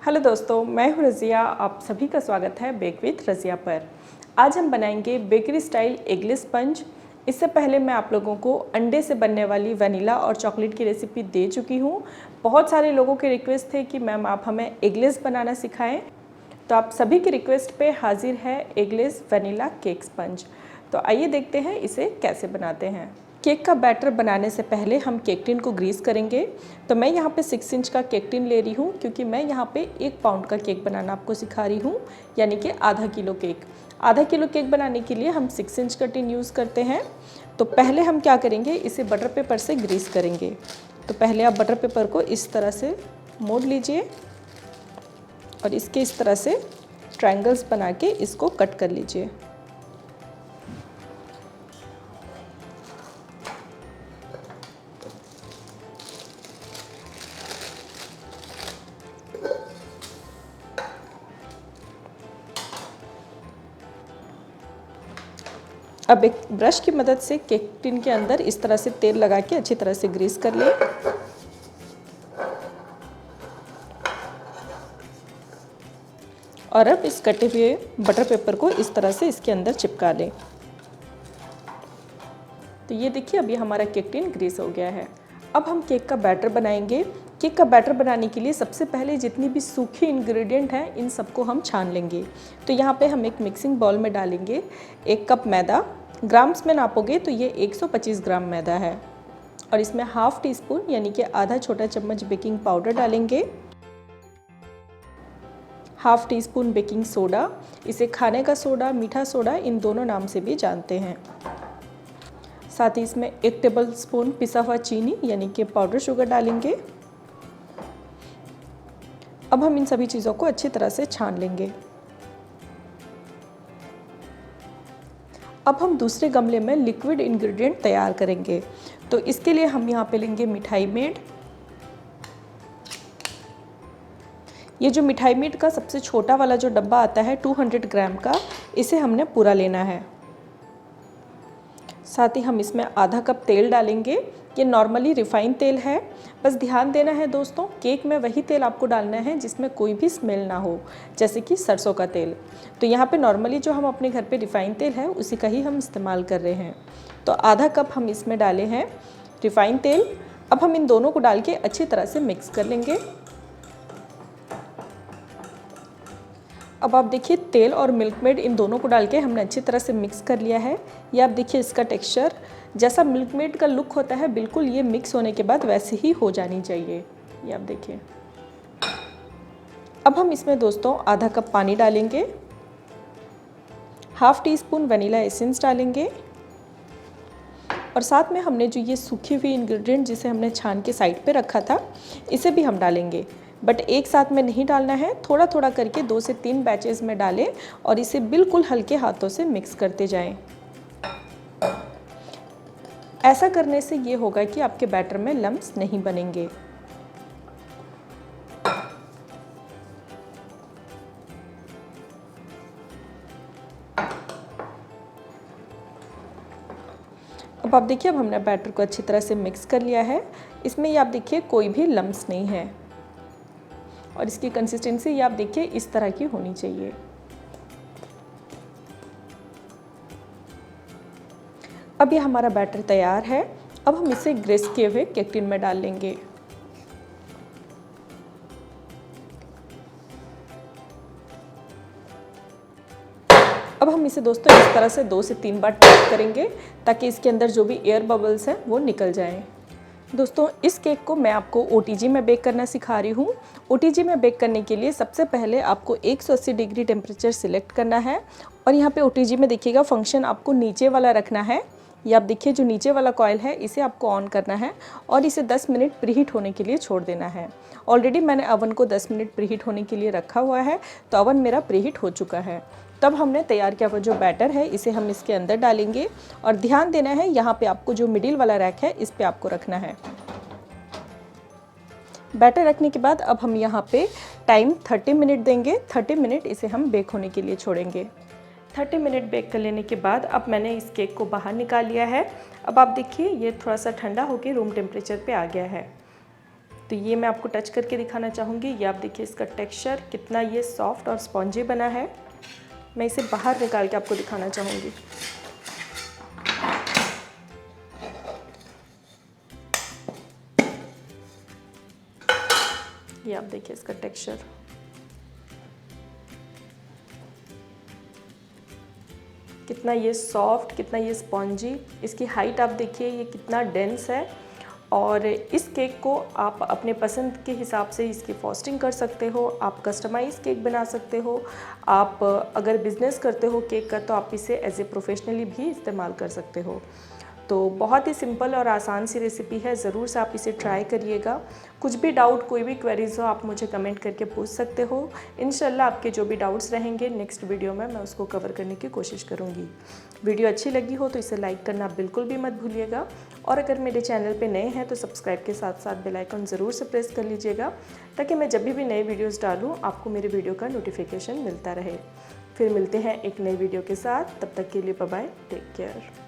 Hello दोस्तों, मैं हूँ रज़िया। आप सभी का स्वागत है बेक विथ रज़िया पर। आज हम बनाएंगे बेकरी स्टाइल एगलेस स्पंज। इससे पहले मैं आप लोगों को अंडे से बनने वाली वनीला और चॉकलेट की रेसिपी दे चुकी हूँ। बहुत सारे लोगों के रिक्वेस्ट थे कि मैम आप हमें एगलेस बनाना सिखाएं, तो आप सभी की रिक्वेस्ट पे हाजिर है एगलेस वनीला केक स्पंज। तो आइए देखते हैं इसे कैसे बनाते हैं। केक का बैटर बनाने से पहले हम केक टिन को ग्रीस करेंगे। तो मैं यहाँ पे 6 इंच का केक टिन ले रही हूँ, क्योंकि मैं यहाँ पे 1 पाउंड का केक बनाना आपको सिखा रही हूँ, यानी कि आधा किलो केक। आधा किलो केक बनाने के लिए हम 6 इंच का टिन यूज़ करते हैं। तो पहले हम क्या करेंगे, इसे बटर पेपर से ग्रीस करेंगे। तो पहले आप बटर पेपर को इस तरह से मोड़ लीजिए और इसके इस तरह से ट्रायंगल्स बना के इसको कट कर लीजिए। अब एक ब्रश की मदद से केक टिन के अंदर इस तरह से तेल लगा के अच्छी तरह से ग्रीस कर लें। और अब इस कटे हुए बटर पेपर को इस तरह से इसके अंदर चिपका लें। तो ये देखिए, अभी हमारा केक टिन ग्रीस हो गया है। अब हम केक का बैटर बनाएंगे। केक का बैटर बनाने के लिए सबसे पहले जितनी भी सूखी इंग्रेडिएंट हैं इन सबको हम छान लेंगे। तो यहाँ पे हम एक मिक्सिंग बाउल में डालेंगे 1 कप मैदा। ग्राम्स में नापोगे तो ये 125 ग्राम मैदा है। और इसमें हाफ टी स्पून यानी कि आधा छोटा चम्मच बेकिंग पाउडर डालेंगे। Half tea spoon baking soda, इसे खाने का सोडा, मीठा सोडा इन दोनों नाम से भी जानते हैं। साथ ही इसमें 1 टेबल स्पून पिसा हुआ चीनी यानी कि पाउडर शुगर डालेंगे। अब हम इन सभी चीज़ों को अच्छी तरह से छान लेंगे। अब हम दूसरे गमले में लिक्विड इंग्रेडिएंट तैयार करेंगे। तो इसके लिए हम यहाँ पे लेंगे मिठाई मेड। ये जो मिठाई मेड का सबसे छोटा वाला जो डब्बा आता है 200 ग्राम का, इसे हमने पूरा लेना है। साथ ही हम इसमें आधा कप तेल डालेंगे। ये नॉर्मली रिफाइंड तेल है। बस ध्यान देना है दोस्तों, केक में वही तेल आपको डालना है जिसमें कोई भी स्मेल ना हो, जैसे कि सरसों का तेल। तो यहाँ पे नॉर्मली जो हम अपने घर पे रिफाइंड तेल है उसी का ही हम इस्तेमाल कर रहे हैं। तो आधा कप हम इसमें डाले हैं रिफाइंड तेल। अब हम इन दोनों को डाल के अच्छी तरह से मिक्स कर लेंगे। अब आप देखिए, तेल और मिल्क मेड इन दोनों को डाल के हमने अच्छी तरह से मिक्स कर लिया है। ये आप देखिए, इसका टेक्सचर जैसा मिल्क मेड का लुक होता है, बिल्कुल ये मिक्स होने के बाद वैसे ही हो जानी चाहिए। ये आप देखिए। अब हम इसमें दोस्तों आधा कप पानी डालेंगे, half tea spoon vanilla essence डालेंगे और साथ में हमने जो ये सूखी हुई इंग्रेडिएंट जिसे हमने छान के साइड पे रखा था, इसे भी हम डालेंगे। बट एक साथ में नहीं डालना है, थोड़ा थोड़ा करके 2 से 3 बैचेस में डालें और इसे बिल्कुल हल्के हाथों से मिक्स करते जाएं। ऐसा करने से ये होगा कि आपके बैटर में लम्प्स नहीं बनेंगे। अब आप देखिए, अब हमने बैटर को अच्छी तरह से मिक्स कर लिया है। इसमें ये आप देखिए कोई भी लम्प्स नहीं है और इसकी कंसिस्टेंसी ये आप देखिए इस तरह की होनी चाहिए। अब ये हमारा बैटर तैयार है। अब हम इसे ग्रेस किए हुए केक टिन में डाल लेंगे। अब हम इसे दोस्तों इस तरह से 2 से 3 बार टैप करेंगे ताकि इसके अंदर जो भी एयर बबल्स हैं वो निकल जाएं। दोस्तों, इस केक को मैं आपको OTG में बेक करना सिखा रही हूँ। OTG में बेक करने के लिए सबसे पहले आपको 180 डिग्री टेम्परेचर सिलेक्ट करना है और यहाँ पे OTG में देखिएगा फंक्शन आपको नीचे वाला रखना है। ये आप देखिए, जो नीचे वाला कॉइल है इसे आपको ऑन करना है और इसे 10 मिनट प्रीहीट होने के लिए छोड़ देना है। ऑलरेडी मैंने अवन को 10 मिनट प्रीहीट होने के लिए रखा हुआ है, तो अवन मेरा प्रीहीट हो चुका है। तब हमने तैयार किया हुआ जो बैटर है इसे हम इसके अंदर डालेंगे और ध्यान देना है, यहाँ पे आपको जो मिडिल वाला रैक है इस पे आपको रखना है। बैटर रखने के बाद अब हम यहाँ पे टाइम 30 मिनट देंगे। 30 मिनट इसे हम बेक होने के लिए छोड़ेंगे। 30 मिनट बेक कर लेने के बाद अब मैंने इस केक को बाहर निकाल लिया है। अब आप देखिए, ये थोड़ा सा ठंडा होकर रूम टेम्परेचर पे आ गया है। तो ये मैं आपको टच करके दिखाना चाहूँगी। ये आप देखिए इसका टेक्सचर कितना ये सॉफ्ट और स्पॉन्जी बना है। मैं इसे बाहर निकाल के आपको दिखाना चाहूँगी। ये आप देखिए इसका टेक्सचर, कितना ये सॉफ्ट, कितना ये स्पॉन्जी। इसकी हाइट आप देखिए ये कितना डेंस है। और इस केक को आप अपने पसंद के हिसाब से इसकी फ्रॉस्टिंग कर सकते हो। आप कस्टमाइज़ केक बना सकते हो। आप अगर बिज़नेस करते हो केक का तो आप इसे एज ए प्रोफेशनली भी इस्तेमाल कर सकते हो। तो बहुत ही सिंपल और आसान सी रेसिपी है, ज़रूर से आप इसे ट्राई करिएगा। कुछ भी डाउट, कोई भी क्वेरीज हो आप मुझे कमेंट करके पूछ सकते हो। इंशाल्लाह आपके जो भी डाउट्स रहेंगे नेक्स्ट वीडियो में मैं उसको कवर करने की कोशिश करूँगी। वीडियो अच्छी लगी हो तो इसे लाइक करना बिल्कुल भी मत भूलिएगा। और अगर मेरे चैनल पे नए हैं तो सब्सक्राइब के साथ साथ बेल आइकन ज़रूर से प्रेस कर लीजिएगा, ताकि मैं जब भी नए वीडियोज़ डालूँ आपको मेरे वीडियो का नोटिफिकेशन मिलता रहे। फिर मिलते हैं एक नई वीडियो के साथ, तब तक के लिए बाय बाय, टेक केयर।